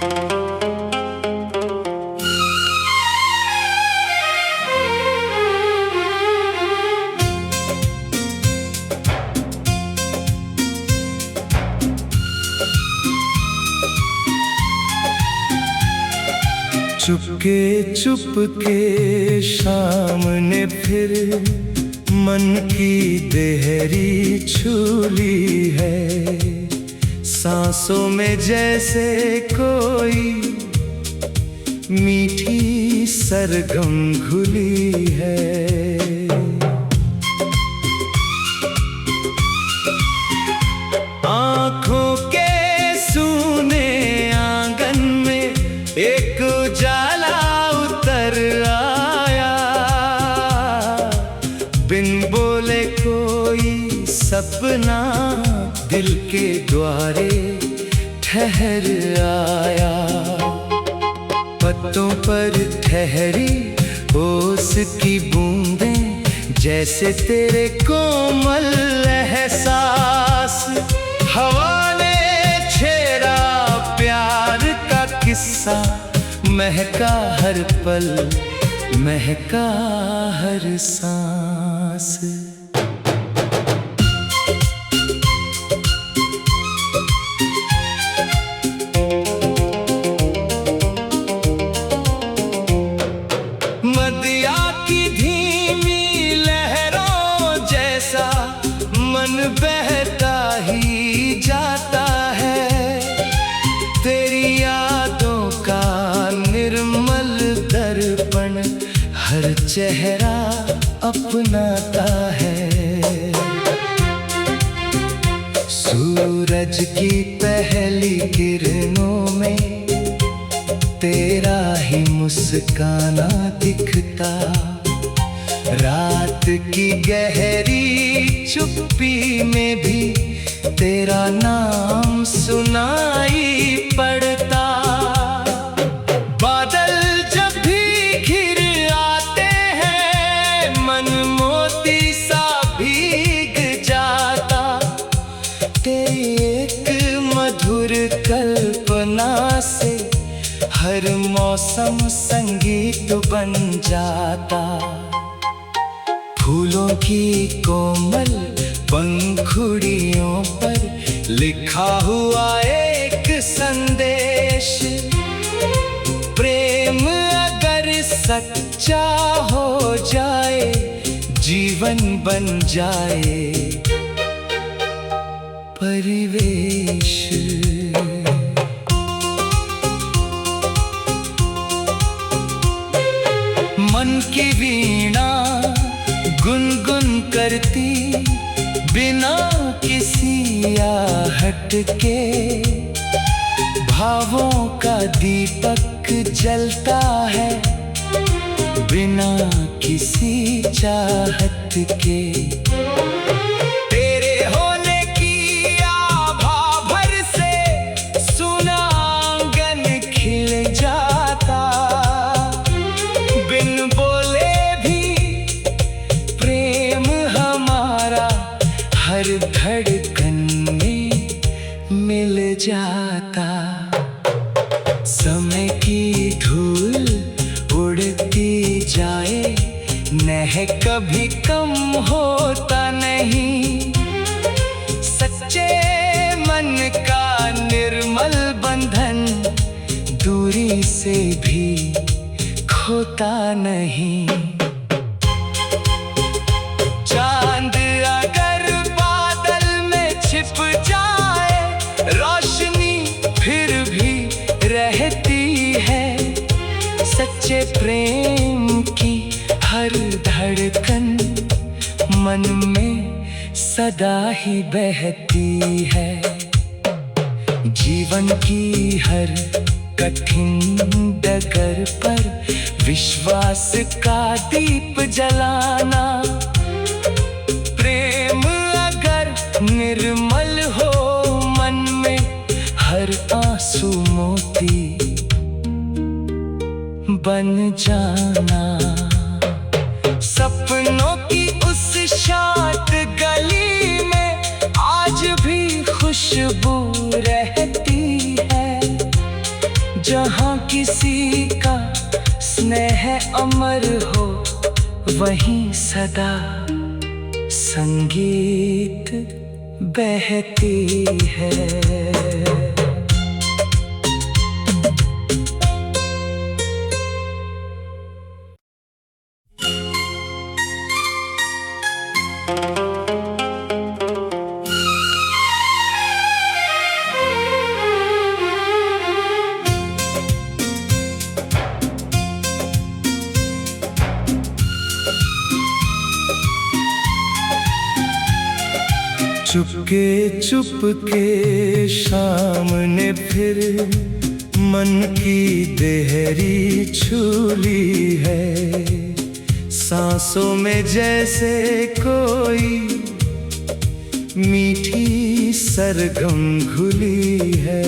चुपके चुपके सामने फिर मन की देहरी छूली है। सांसों में जैसे कोई मीठी सरगम घुली है। आँखों के सूने आंगन में एक उजाला उतर आया। बिन बोले कोई सपना दिल के द्वारे ठहर आया। पत्तों पर ठहरी ओस की बूंदें जैसे तेरे कोमल एहसास। हवा ने छेड़ा प्यार का किस्सा, महका हर पल, महका हर सांस। मदिया की धीमी लहरों जैसा मन बहता ही जाता है। तेरी यादों का निर्मल दर्पण हर चेहरा अपनाता है। सूरज की पहली किरणों में तेरा ही मुस्काना दिखता। रात की गहरी चुप्पी में भी तेरा नाम सुनाई पड़ता। बादल जब भी घिर आते हैं मन मोती सा भीग जाता। तेरी एक मधुर कल्पना से हर मौसम संगीत बन जाता। फूलों की कोमल पंखुड़ियों पर लिखा हुआ एक संदेश। प्रेम अगर सच्चा हो जाए जीवन बन जाए परिवेश। मन की वीणा गुनगुन करती बिना किसी आहट के। भावों का दीपक जलता है बिना किसी चाहत के। तेरे होने की आभा भर से सुना आंगन खिल जाता। बिन बोले भी प्रेम हमारा हर धड़कन में मिल जाता। समय की धूल उड़ती जाए नह कभी कम होता नहीं। सच्चे मन का निर्मल बंधन दूरी से भी होता नहीं। चांद अगर बादल में छिप जाए रोशनी फिर भी रहती है। सच्चे प्रेम की हर धड़कन मन में सदा ही बहती है। जीवन की हर कठिन डगर पर विश्वास का दीप जलाना। प्रेम अगर निर्मल हो मन में हर आंसू मोती बन जाना। सपनों की उस शांत गली में आज भी खुशबू रहती है। जहाँ किसी का स्नेह अमर हो, वहीं सदा संगीत बहती है। चुपके चुपके सामने फिर मन की देहरी छूली है, सांसों में जैसे कोई मीठी सरगम घुली है।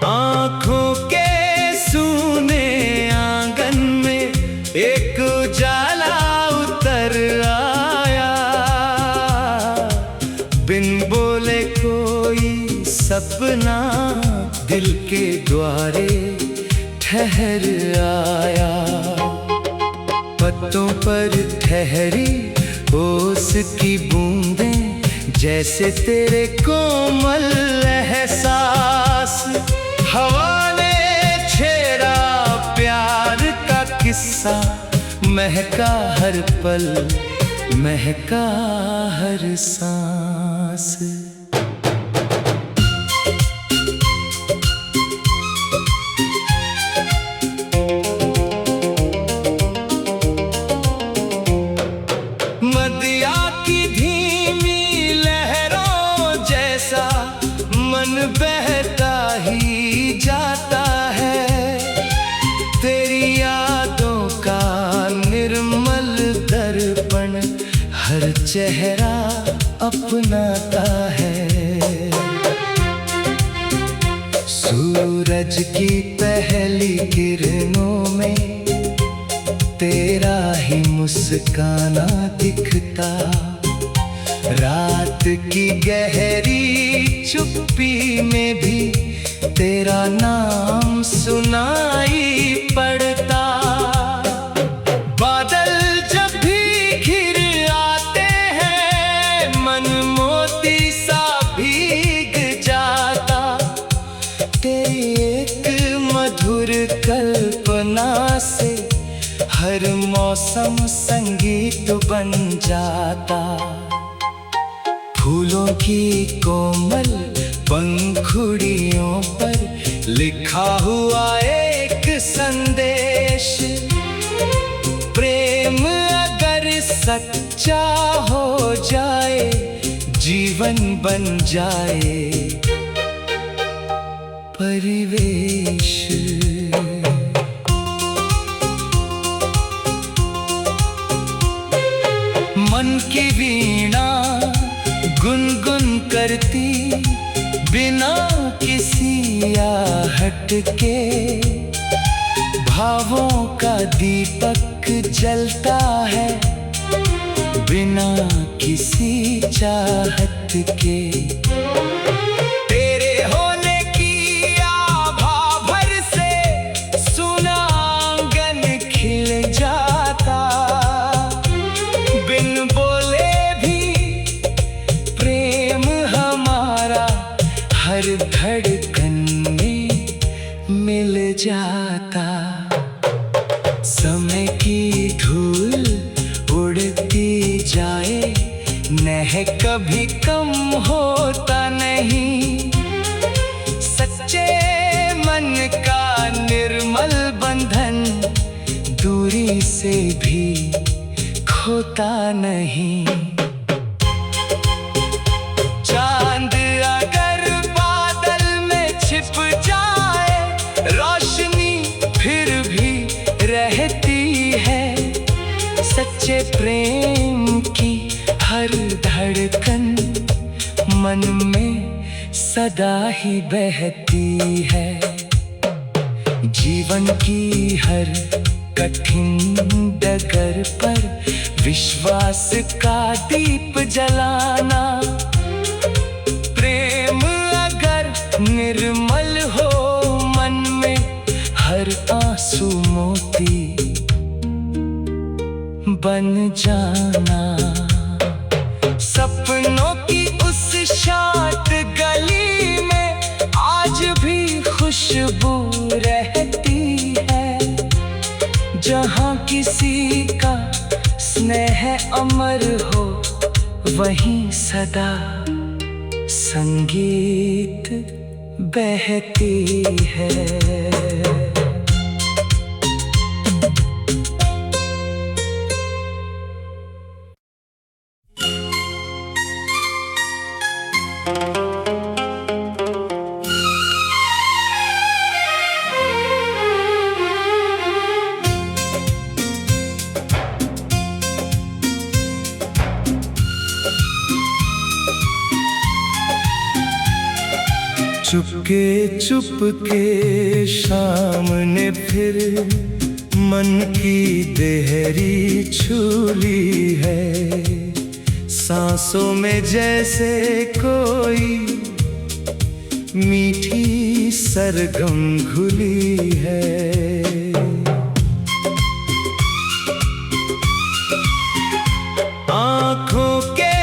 आँखों के सूने आंगन में एक उजाला उतर आया, बिन बोले कोई सपना दिल के द्वारे ठहर आया। पत्तों पर ठहरी ओस की बूंदें, जैसे तेरे कोमल एहसास। हवा ने छेड़ा प्यार का किस्सा, महका हर पल, महका हर सांस। नदिया की धीमी लहरों जैसा मन बहता ही जाता है, तेरी यादों का निर्मल दर्पण हर चेहरा अपनाता है। सूरज की पहली किरणों में तेरा ही मुस्काना दिखता, रात की गहरी चुप्पी में भी तेरा नाम सुनाई पड़ता। बादल जब भी घिर आते हैं, मन मोती सा भीग जाता, तेरी एक मधुर कल्पना से हर मौसम संगीत बन जाता। फूलों की कोमल पंखुड़ियों पर लिखा हुआ एक संदेश, प्रेम अगर सच्चा हो जाए, जीवन बन जाए परिवेश। मन की वीणा गुनगुन करती, बिना किसी आहट के, भावों का दीपक जलता है, बिना किसी चाहत के। तेरे होने की आभा भर से सुना आंगन खिल जाता, बिन बोले भी प्रेम हमारा हर धड़कन में मिल जाता। समय की धूल उड़ती जाए, नह कभी कम होता नहीं, सच्चे मन का निर्मल बंधन दूरी से भी खोता नहीं। चांद अगर बादल में छिप जाए, रोशनी फिर भी रहती है, सच्चे प्रेम की हर धड़कन मन में सदा ही बहती है। जीवन की हर कठिन डगर पर विश्वास का दीप जलाना, बन जाना। सपनों की उस शांत गली में आज भी खुशबू रहती है, जहाँ किसी का स्नेह अमर हो वहीं सदा संगीत बहती है। चुपके चुपके सामने फिर मन की देहरी छूली है, सांसों में जैसे कोई मीठी सरगम घुली है। आँखों के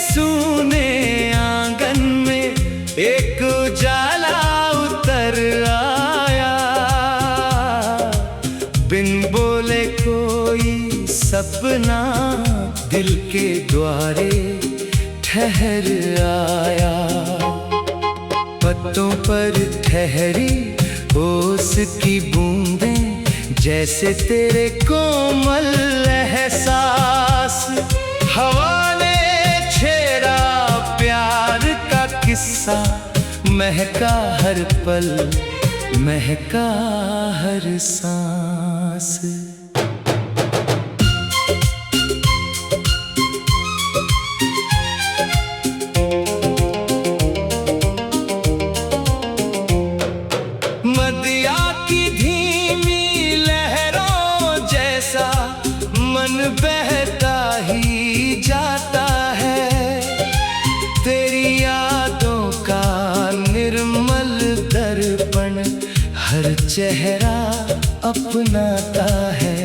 सूने आंगन में एक उजाला उतर आया, बिन बोले कोई सपना दिल के द्वारे ठहर आया। पत्तों पर ठहरी ओस की बूंदें जैसे तेरे कोमल एहसास, हवा ने छेड़ा प्यार का किस्सा, महका हर पल महका हर सांस। मदिया की धीमी लहरों जैसा मन बहता ही जाता है, तेरी यादों का निर्मल दर्पण हर चेहरा अपनाता है।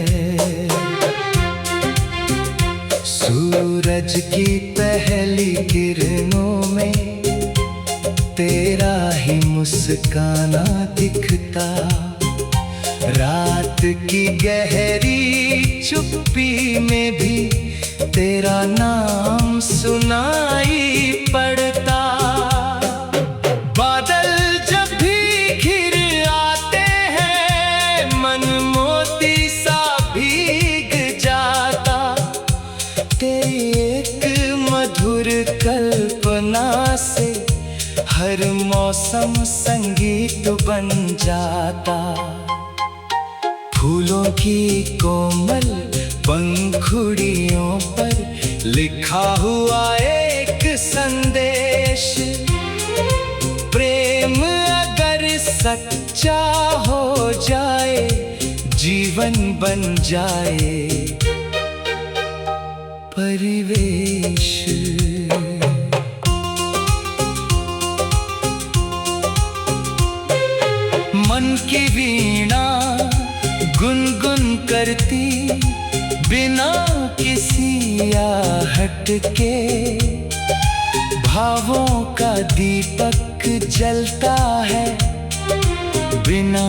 सूरज की पहली किरणों में तेरा ही मुस्काना दिखता, रात की गहरी चुप्पी में भी तेरा नाम सुनाई पड़ता। बादल जब भी घिर आते हैं मन मोती सा भीग जाता, तेरी एक मधुर कल्पना से हर मौसम संगीत बन जाता। फूलों की कोमल पंखुड़ियों पर लिखा हुआ एक संदेश, प्रेम अगर सच्चा हो जाए जीवन बन जाए परिवेश। मन की वीणा गुनगुन करती बिना किसी आहट के, भावों का दीपक जलता है बिना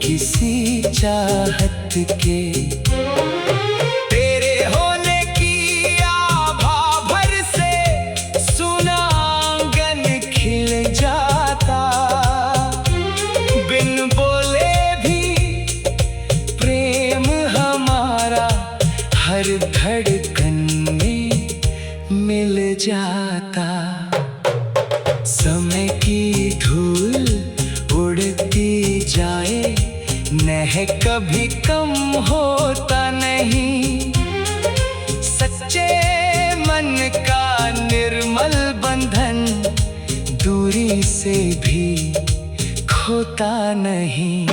किसी चाहत के। तेरे होने की आभा भर से सुना आंगन खिल जाता, बिन बोले भी प्रेम हमारा हर धड़कन में मिल जाता। समय की धूल उड़ती जाए नह कभी कम होता नहीं, सच्चे मन का निर्मल बंधन दूरी से भी खोता नहीं।